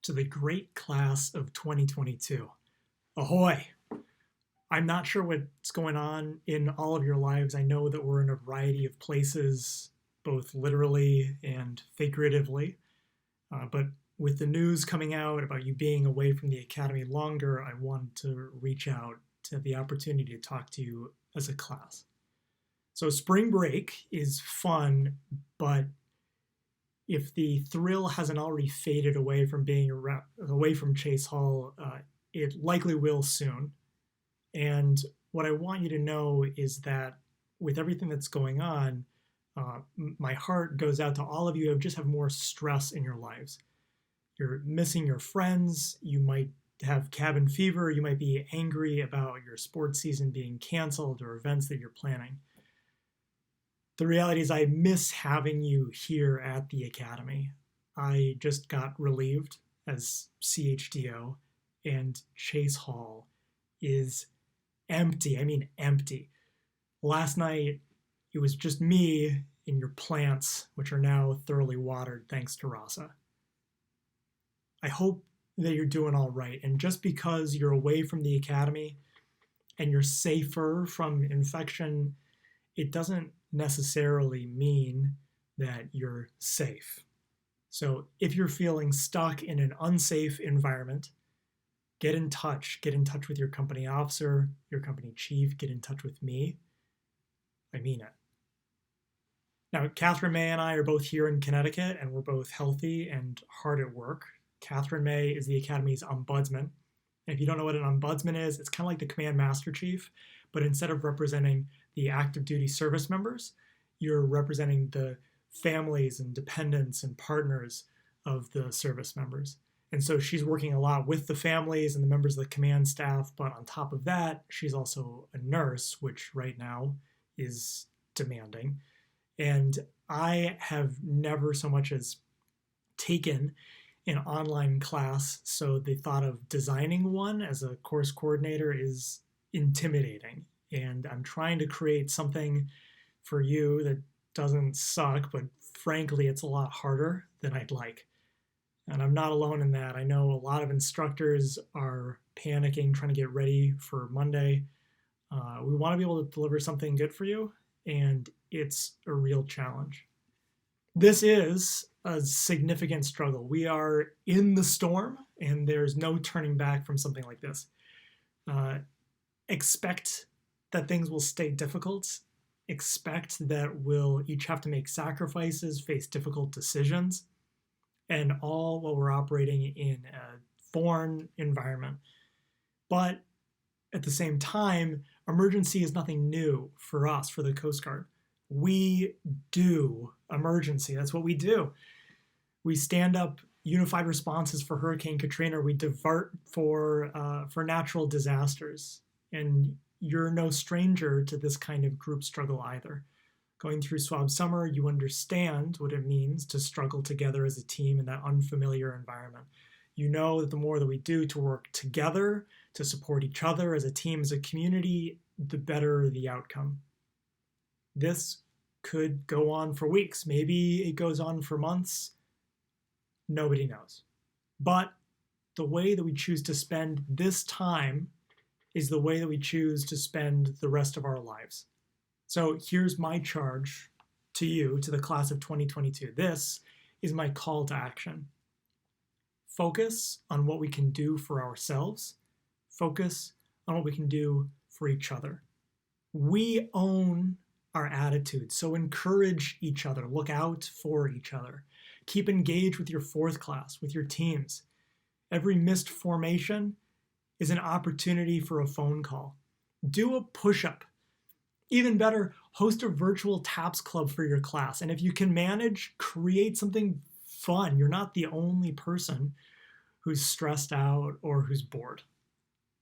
to the great class of 2022. Ahoy! I'm not sure what's going on in all of your lives. I know that we're in a variety of places, both literally and figuratively. But with the news coming out about you being away from the academy longer, I wanted to reach out to have the opportunity to talk to you as a class. So spring break is fun, but if the thrill hasn't already faded away from being away from Chase Hall, it likely will soon. And what I want you to know is that with everything that's going on, my heart goes out to all of you who just have more stress in your lives. You're missing your friends. You might have cabin fever. You might be angry about your sports season being canceled or events that you're planning. The reality is I miss having you here at the academy. I just got relieved as CHDO, and Chase Hall is empty. I mean, empty. Last night, it was just me and your plants, which are now thoroughly watered thanks to Rasa. I hope that you're doing all right. And just because you're away from the academy and you're safer from infection, it doesn't necessarily mean that you're safe. So if you're feeling stuck in an unsafe environment, get in touch. Get in touch with your company officer, your company chief. Get in touch with me. I mean it. Now, Catherine May and I are both here in Connecticut, and we're both healthy and hard at work. Catherine May is the Academy's ombudsman. And if you don't know what an ombudsman is, it's kind of like the command master chief, but instead of representing the active duty service members, you're representing the families and dependents and partners of the service members. And so she's working a lot with the families and the members of the command staff, but on top of that, she's also a nurse, which right now is demanding. And I have never so much as taken an online class, so the thought of designing one as a course coordinator is intimidating. And I'm trying to create something for you that doesn't suck, but frankly, it's a lot harder than I'd like. And I'm not alone in that. I know a lot of instructors are panicking, trying to get ready for Monday. We want to be able to deliver something good for you, and it's a real challenge. This is a significant struggle. We are in the storm, and there's no turning back from something like this. Expect that things will stay difficult. Expect that we'll each have to make sacrifices, face difficult decisions, and all while we're operating in a foreign environment. But at the same time, emergency is nothing new for us, for the Coast Guard. We do emergency. That's what we do. We stand up unified responses for Hurricane Katrina. We divert for natural disasters. And you're no stranger to this kind of group struggle either. Going through Swab Summer, you understand what it means to struggle together as a team in that unfamiliar environment. You know that the more that we do to work together, to support each other as a team, as a community, the better the outcome. This could go on for weeks. Maybe it goes on for months. Nobody knows. But the way that we choose to spend this time is the way that we choose to spend the rest of our lives. So here's my charge to you, to the class of 2022. This is my call to action. Focus on what we can do for ourselves. Focus on what we can do for each other. We own our attitude, so encourage each other. Look out for each other. Keep engaged with your fourth class, with your teams. Every missed formation is an opportunity for a phone call. Do a push-up. Even better, host a virtual TAPS club for your class. And if you can manage, create something fun. You're not the only person who's stressed out or who's bored.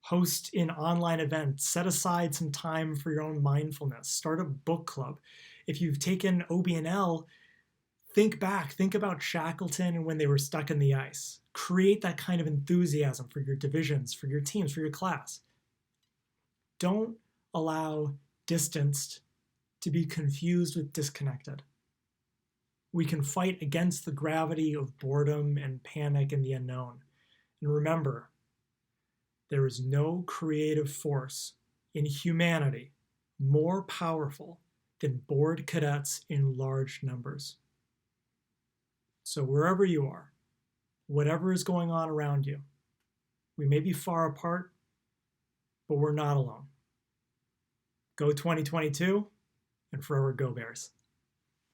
Host an online event. Set aside some time for your own mindfulness. Start a book club. If you've taken OB&L, think back. Think about Shackleton and when they were stuck in the ice. Create that kind of enthusiasm for your divisions, for your teams, for your class. Don't allow distanced to be confused with disconnected. We can fight against the gravity of boredom and panic and the unknown. And remember, there is no creative force in humanity more powerful than bored cadets in large numbers. So wherever you are, whatever is going on around you, we may be far apart, but we're not alone. Go 2022, and forever go Bears.